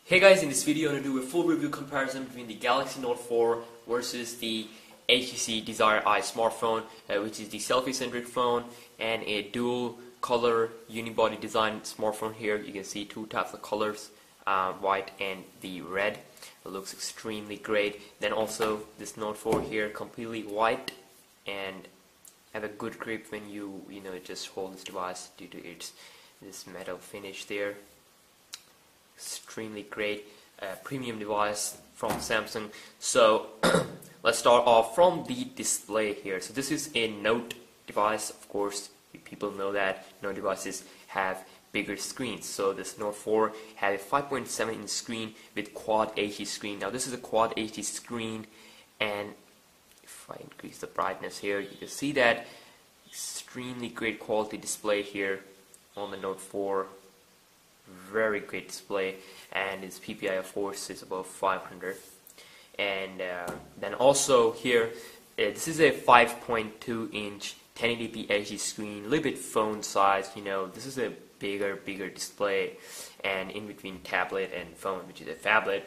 Hey guys, in this video I'm going to do a full review comparison between the Galaxy Note 4 versus the HTC Desire Eye smartphone, which is the selfie-centric phone and a dual color unibody design smartphone. Here you can see two types of colors, white and the red. It looks extremely great. Then also this Note 4 here, completely white and have a good grip when you just hold this device due to this metal finish there. Extremely great premium device from Samsung. So let's start off from the display here. So this is a Note device. Of course, people know that Note devices have bigger screens. So this Note 4 has a 5.7 inch screen with Quad HD screen. Now this is a Quad HD screen, and if I increase the brightness here, you can see that extremely great quality display here on the Note 4. Very great display, and its PPI of course is above 500. And then also here, this is a 5.2 inch 1080p HD screen, a little bit phone size. This is a bigger display, and in between tablet and phone, which is a phablet.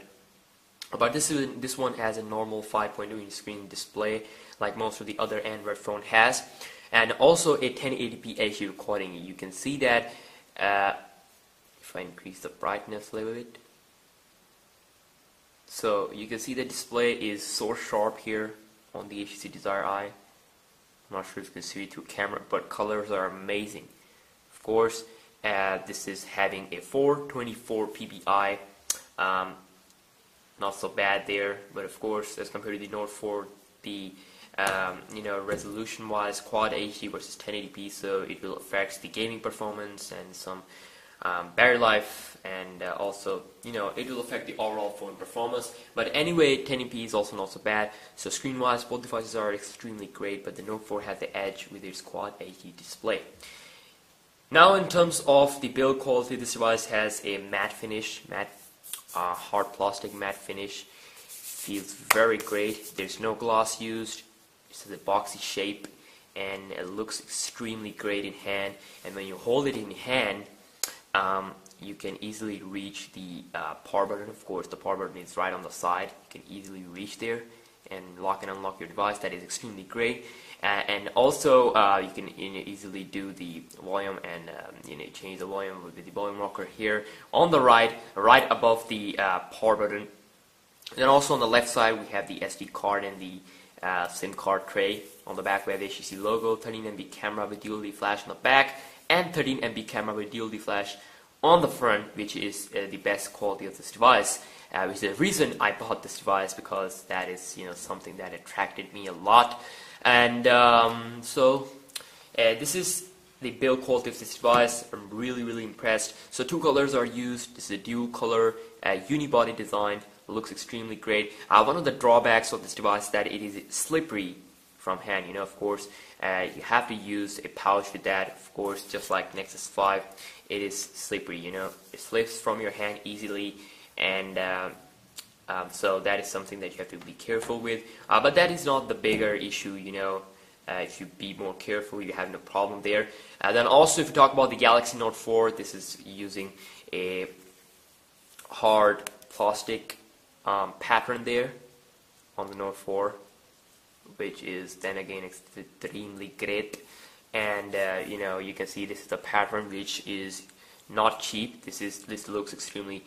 But this one has a normal 5.2 inch screen display like most of the other Android phone has, and also a 1080p HD recording. You can see that if I increase the brightness a little bit, so you can see the display is so sharp here on the HTC Desire Eye. I'm not sure if you can see it through camera, but colors are amazing. Of course, this is having a 424 ppi, not so bad there, but of course as compared to the Note 4, the resolution wise, Quad HD versus 1080p, so it will affect the gaming performance and some battery life, and also it will affect the overall phone performance. But anyway, 1080p is also not so bad. So screen wise, both devices are extremely great, but the Note 4 has the edge with its Quad HD display. Now in terms of the build quality, this device has a matte finish, hard plastic matte finish. Feels very great. There's no gloss used. It's a boxy shape, and it looks extremely great in hand. And when you hold it in hand, you can easily reach the power button. Of course, the power button is right on the side. You can easily reach there and lock and unlock your device. That is extremely great. And also, you can easily do the volume and change the volume with the volume rocker here on the right above the power button. And then also on the left side, we have the SD card and the SIM card tray. On the back, we have the HTC logo, 13MP camera with dual flash on the back, and 13MP camera with dual flash on the front, which is the best quality of this device, which is the reason I bought this device, because that is something that attracted me a lot. And so this is the build quality of this device. I'm really impressed. So two colors are used. This is a dual color unibody design. It looks extremely great. One of the drawbacks of this device is that it is slippery from hand. Of course, you have to use a pouch with that. Of course, just like Nexus 5, it is slippery. It slips from your hand easily, and so that is something that you have to be careful with. But that is not the bigger issue. If you be more careful, you have no problem there. Then also, if you talk about the Galaxy Note 4, this is using a hard plastic pattern there on the Note 4, which is then again extremely great. And you can see this is the pattern, which is not cheap. This looks extremely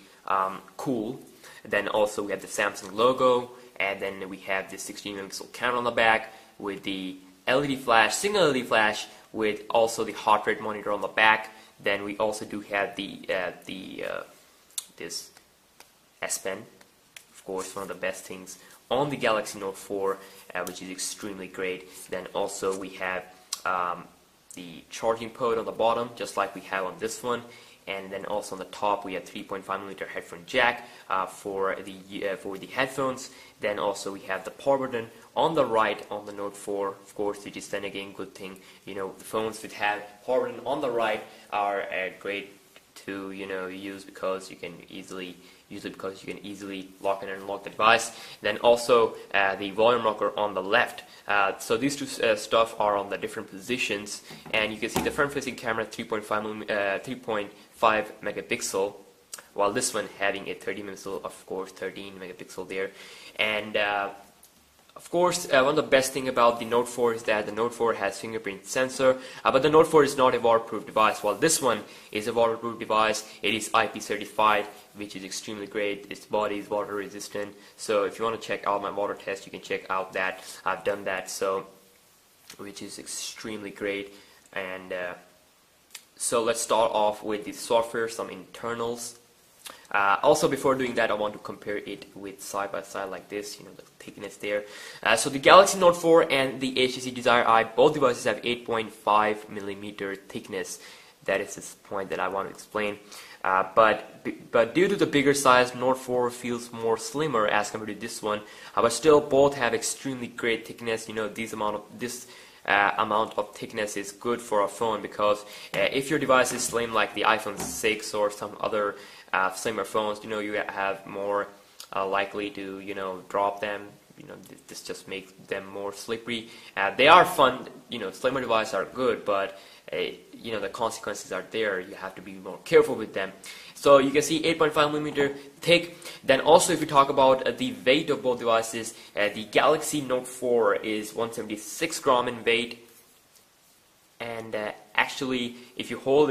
cool. Then also we have the Samsung logo, and then we have the 16 megapixel camera on the back with the LED flash, single LED flash, with also the heart rate monitor on the back. Then we also do have this S Pen, of course, one of the best things on the Galaxy Note 4, which is extremely great. Then also we have the charging port on the bottom, just like we have on this one. And then also on the top we have 3.5mm headphone jack for the headphones. Then also we have the power button on the right on the Note 4, of course, which is then again good thing. The phones that have power button on the right are great to use, because you can easily lock and unlock the device. Then also the volume rocker on the left. So these two stuff are on the different positions, and you can see the front-facing camera 3.5 megapixel, while this one having a 30 megapixel, of course 13 megapixel there. And of course, one of the best thing about the Note 4 is that the Note 4 has fingerprint sensor, but the Note 4 is not a waterproof device. While this one is a waterproof device, it is IP certified, which is extremely great. Its body is water resistant. So if you want to check out my water test, you can check out that. I've done that, so which is extremely great. And so let's start off with the software, some internals. Also, before doing that, I want to compare it with side by side like this, you know, the thickness there. So the Galaxy Note 4 and the HTC Desire Eye, both devices have 8.5 millimeter thickness. That is this point that I want to explain. But due to the bigger size, Note 4 feels more slimmer as compared to this one. But still, both have extremely great thickness. You know, this amount of thickness is good for a phone, because if your device is slim like the iPhone 6 or some other slimmer phones, you know, you have more likely to, you know, drop them. You know, this just makes them more slippery. They are fun, you know, slimmer devices are good, but you know, the consequences are there. You have to be more careful with them. So you can see 8.5 millimeter thick. Then also, if you talk about the weight of both devices, the Galaxy Note 4 is 176 gram in weight. And actually, if you hold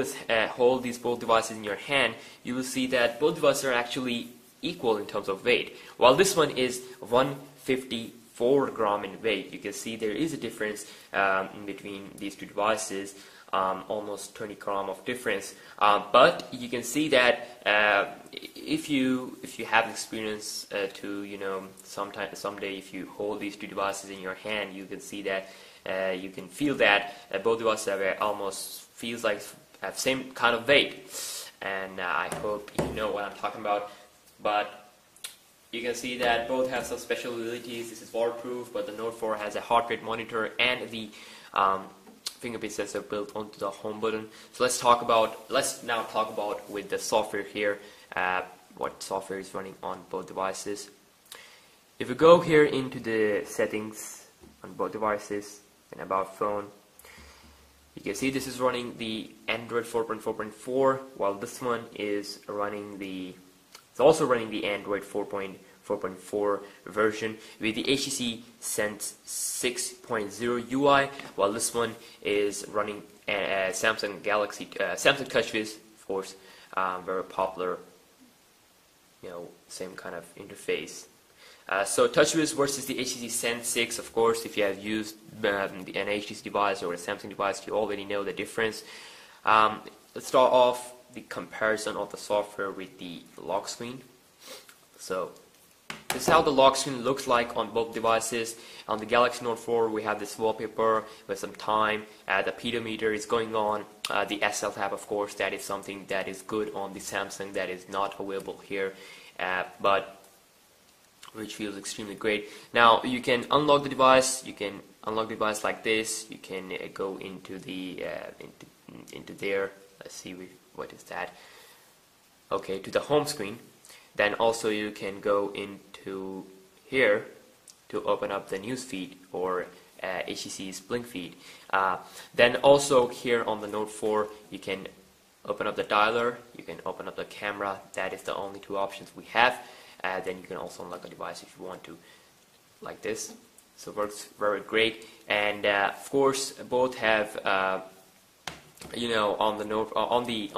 these both devices in your hand, you will see that both devices are actually equal in terms of weight. While this one is 154 gram in weight, you can see there is a difference in between these two devices, almost 20 gram of difference. But you can see that if you have experience to, you know, someday if you hold these two devices in your hand, you can see that. You can feel that both devices almost feels like have same kind of weight, and I hope you know what I'm talking about. But you can see that both have some special abilities. This is waterproof, but the Note 4 has a heart rate monitor and the fingerprint sensor built onto the home button. So let's now talk about with the software here, what software is running on both devices. If we go here into the settings on both devices, and about phone, you can see this is running the Android 4.4.4, while this one is running it's also running the Android 4.4 version with the HTC Sense 6.0 UI, while this one is running Samsung TouchWiz, of course, very popular, you know, same kind of interface. So TouchWiz versus the HTC Sense 6, of course, if you have used an HTC device or a Samsung device, you already know the difference. Let's start off the comparison of the software with the lock screen. So this is how the lock screen looks like on both devices. On the Galaxy Note 4, we have this wallpaper with some time. The pedometer is going on. The SL tab, of course, that is something that is good on the Samsung that is not available here, but which feels extremely great. Now you can unlock the device. You can unlock the device like this. You can go into the into there. Let's see what is that. Okay, to the home screen. Then also you can go into here to open up the news feed or HTC's Blink feed. Then also here on the Note 4, you can open up the dialer. You can open up the camera. That is the only two options we have. Then you can also unlock the device if you want to, like this. So it works very great. And of course, both have you know, on the Note, on the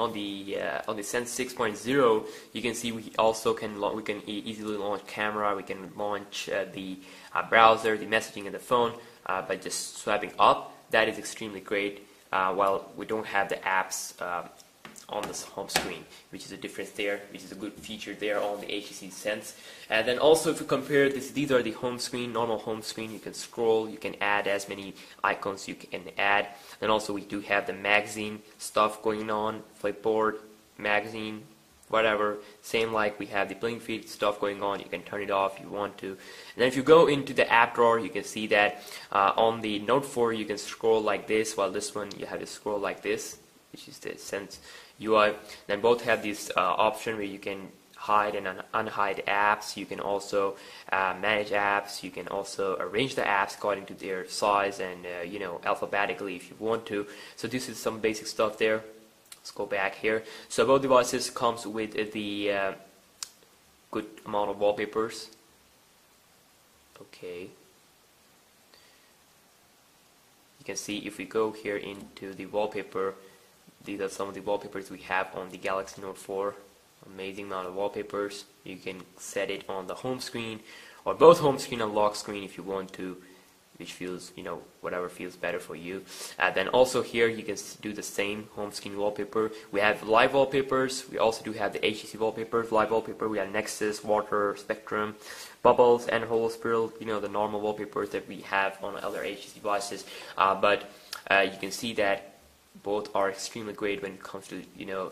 Sense 6.0, you can see we can easily launch camera. We can launch the browser, the messaging, and the phone by just swiping up. That is extremely great. While we don't have the apps on this home screen, which is a difference there, which is a good feature there on the HTC Sense. And then also, if you compare this, these are the home screen, normal home screen. You can scroll, you can add as many icons you can add. Then also we do have the magazine stuff going on, Flipboard, magazine, whatever. Same like we have the Blink feed stuff going on. You can turn it off if you want to. And then if you go into the app drawer, you can see that on the Note 4 you can scroll like this, while this one you have to scroll like this, which is the Sense UI. Then both have this option where you can hide and unhide apps. You can also manage apps. You can also arrange the apps according to their size and you know, alphabetically if you want to. So this is some basic stuff there. Let's go back here. So both devices comes with the good amount of wallpapers. Okay. You can see if we go here into the wallpaper, these are some of the wallpapers we have on the Galaxy Note 4. Amazing amount of wallpapers. You can set it on the home screen or both home screen and lock screen if you want to, which feels, whatever feels better for you. Then also here you can do the same home screen wallpaper. We have live wallpapers. We also do have the HTC wallpapers. Live wallpaper, we have Nexus, Water, Spectrum, Bubbles, and Holo Spiral, the normal wallpapers that we have on other HTC devices. But you can see that both are extremely great when it comes to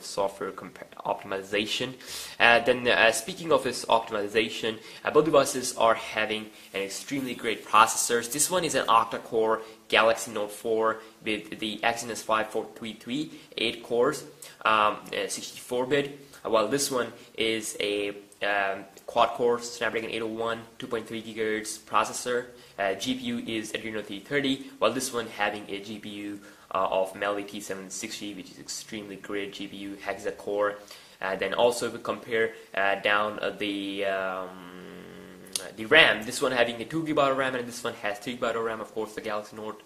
software optimization. Then speaking of this optimization, both devices are having an extremely great processors. This one is an octa-core Galaxy Note 4 with the Exynos 5433, 8 cores, 64-bit, while this one is a quad-core Snapdragon 801, 2.3 GHz processor. GPU is Adreno 330, while this one having a GPU of Mali T760, which is extremely great GPU, hexa-core. Then also if we compare down the RAM, this one having a 2 GB of RAM and this one has 3 GB of RAM. Of course, the Galaxy Note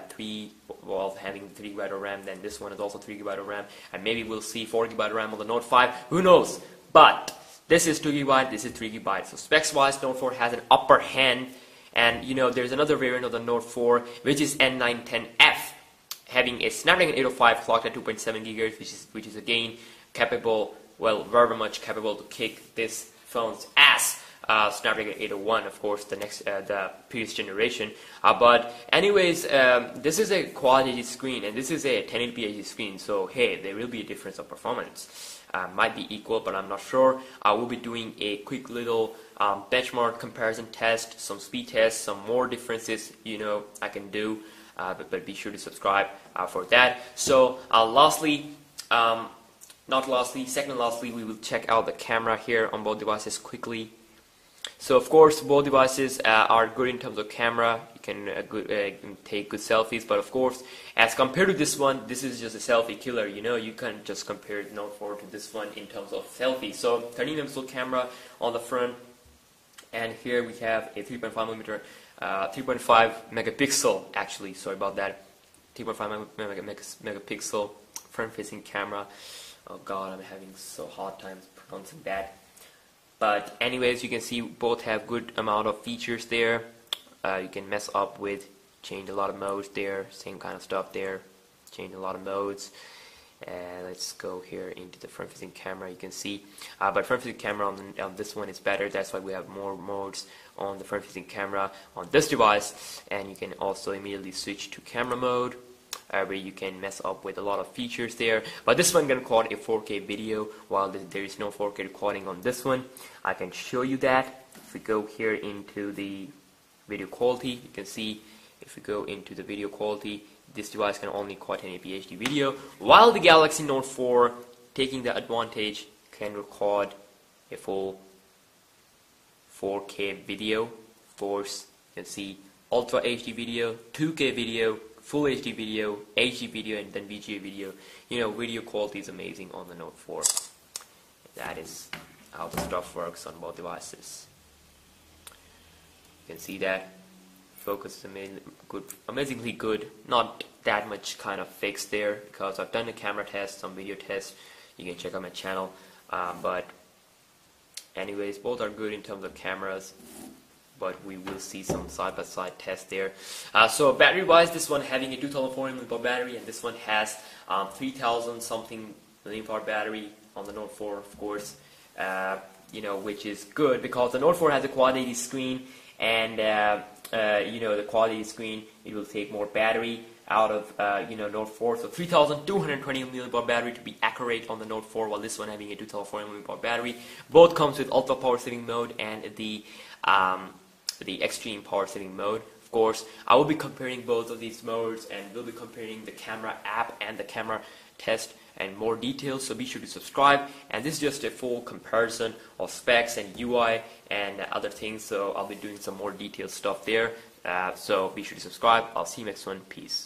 3 was having 3 GB of RAM, then this one is also 3 GB of RAM, and maybe we'll see 4 GB of RAM on the Note 5, who knows? But this is 2 GB, this is 3 GB. So specs-wise, Note 4 has an upper hand, and there's another variant of the Note 4, which is N910F, having a Snapdragon 805 clocked at 2.7 GHz, which is again capable, well, very much capable to kick this phone's ass. Snapdragon 801, of course, the previous generation. But anyways, this is a Quad HD screen, and this is a 1080p HD screen. So hey, there will be a difference of performance. Might be equal, but I'm not sure. I will be doing a quick little benchmark comparison test, some speed tests, some more differences. I can do. But be sure to subscribe for that. So second lastly, we will check out the camera here on both devices quickly. So of course, both devices are good in terms of camera. You can take good selfies, but of course, as compared to this one, this is just a selfie killer. You can't just compare the Note 4 to this one in terms of selfies. So 30 megapixel camera on the front, and here we have a 3.5 megapixel, actually, sorry about that, 3.5 megapixel front-facing camera. Oh god, I'm having so hard times pronouncing that. But anyways, you can see both have good amount of features there. You can mess up with, change a lot of modes there, same kind of stuff there, change a lot of modes. Let's go here into the front-facing camera. You can see, but front-facing camera on this one is better. That's why we have more modes on the front-facing camera on this device. And you can also immediately switch to camera mode, where you can mess up with a lot of features there. But this one can record a 4K video, while there is no 4K recording on this one. I can show you that. If we go here into the video quality, you can see if we go into the video quality, this device can only record 1080p HD video, while the Galaxy Note 4, taking the advantage, can record a full 4K video. Of course, you can see Ultra HD video, 2K video, Full HD video, HD video, and then VGA video. Video quality is amazing on the Note 4. That is how the stuff works on both devices. You can see that. Focus is amazingly good. Not that much kind of fixed there, because I've done a camera test, some video tests. You can check out my channel. But anyways, both are good in terms of cameras, but we will see some side-by-side tests there. So battery-wise, this one having a 2400 mAh battery, and this one has 3000 something mAh battery on the Note 4, of course. Which is good because the Note 4 has a Quad HD screen, and the Quad HD screen, it will take more battery out of Note 4. So 3220 mAh battery to be accurate on the Note 4, while this one having a 2400 mAh battery. Both comes with ultra power saving mode and the extreme power saving mode. Of course, I will be comparing both of these modes, and we'll be comparing the camera app and the camera test and more details, so be sure to subscribe. And this is just a full comparison of specs and UI and other things, so I'll be doing some more detailed stuff there. So be sure to subscribe. I'll see you next one. Peace.